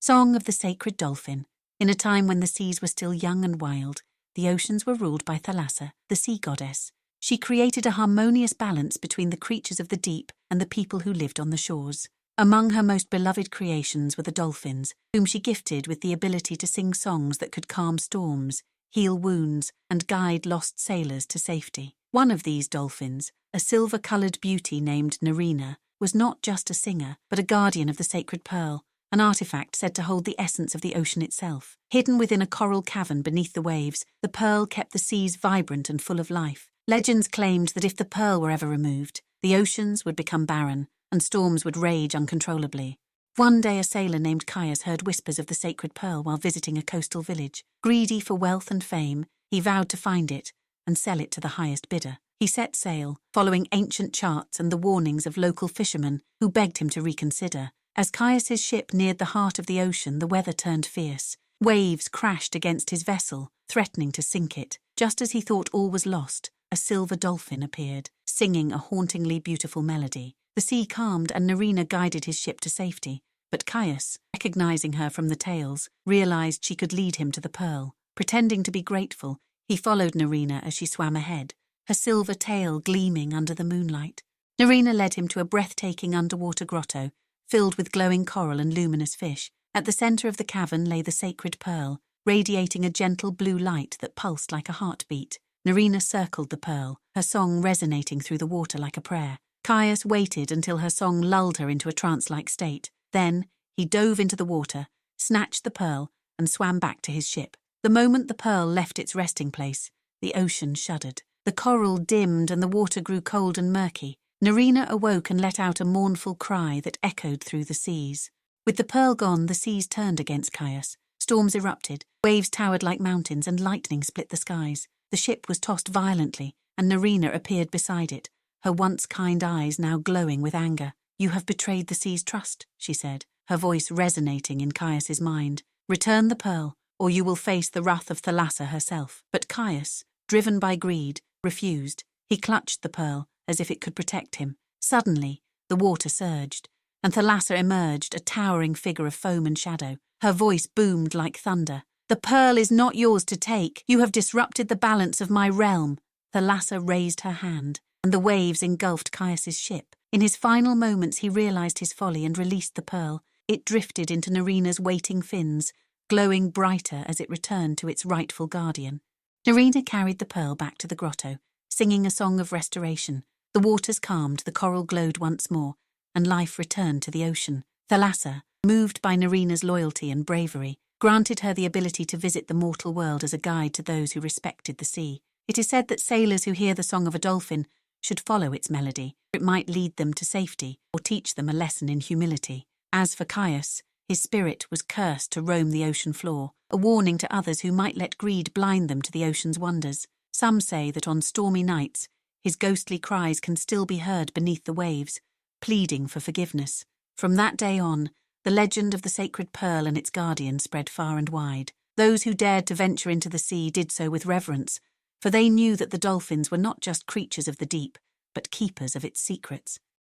Song of the Sacred Dolphin. In a time when the seas were still young and wild, the oceans were ruled by Thalassa, the sea goddess. She created a harmonious balance between the creatures of the deep and the people who lived on the shores. Among her most beloved creations were the dolphins, whom she gifted with the ability to sing songs that could calm storms, heal wounds, and guide lost sailors to safety. One of these dolphins, a silver-coloured beauty named Narina, was not just a singer, but a guardian of the sacred pearl, an artifact said to hold the essence of the ocean itself. Hidden within a coral cavern beneath the waves, the pearl kept the seas vibrant and full of life. Legends claimed that if the pearl were ever removed, the oceans would become barren, and storms would rage uncontrollably. One day a sailor named Caius heard whispers of the sacred pearl while visiting a coastal village. Greedy for wealth and fame, he vowed to find it and sell it to the highest bidder. He set sail, following ancient charts and the warnings of local fishermen who begged him to reconsider. As Caius's ship neared the heart of the ocean, the weather turned fierce. Waves crashed against his vessel, threatening to sink it. Just as he thought all was lost, a silver dolphin appeared, singing a hauntingly beautiful melody. The sea calmed and Narina guided his ship to safety, but Caius, recognizing her from the tales, realized she could lead him to the pearl. Pretending to be grateful, he followed Narina as she swam ahead, her silver tail gleaming under the moonlight. Narina led him to a breathtaking underwater grotto, filled with glowing coral and luminous fish. At the center of the cavern lay the sacred pearl, radiating a gentle blue light that pulsed like a heartbeat. Narina circled the pearl, her song resonating through the water like a prayer. Caius waited until her song lulled her into a trance-like state. Then, he dove into the water, snatched the pearl, and swam back to his ship. The moment the pearl left its resting place, the ocean shuddered. The coral dimmed and the water grew cold and murky. Narina awoke and let out a mournful cry that echoed through the seas. With the pearl gone, the seas turned against Caius. Storms erupted, waves towered like mountains, and lightning split the skies. The ship was tossed violently, and Narina appeared beside it, her once kind eyes now glowing with anger. "You have betrayed the sea's trust," she said, her voice resonating in Caius's mind. "Return the pearl, or you will face the wrath of Thalassa herself." But Caius, driven by greed, refused. He clutched the pearl, as if it could protect him. Suddenly, the water surged, and Thalassa emerged, a towering figure of foam and shadow. Her voice boomed like thunder. "The pearl is not yours to take. You have disrupted the balance of my realm." Thalassa raised her hand, and the waves engulfed Caius's ship. In his final moments, he realized his folly and released the pearl. It drifted into Narina's waiting fins, glowing brighter as it returned to its rightful guardian. Narina carried the pearl back to the grotto, singing a song of restoration. The waters calmed, the coral glowed once more, and life returned to the ocean. Thalassa, moved by Narina's loyalty and bravery, granted her the ability to visit the mortal world as a guide to those who respected the sea. It is said that sailors who hear the song of a dolphin should follow its melody. It might lead them to safety or teach them a lesson in humility. As for Caius, his spirit was cursed to roam the ocean floor, a warning to others who might let greed blind them to the ocean's wonders. Some say that on stormy nights, his ghostly cries can still be heard beneath the waves, pleading for forgiveness. From that day on, the legend of the sacred pearl and its guardian spread far and wide. Those who dared to venture into the sea did so with reverence, for they knew that the dolphins were not just creatures of the deep, but keepers of its secrets.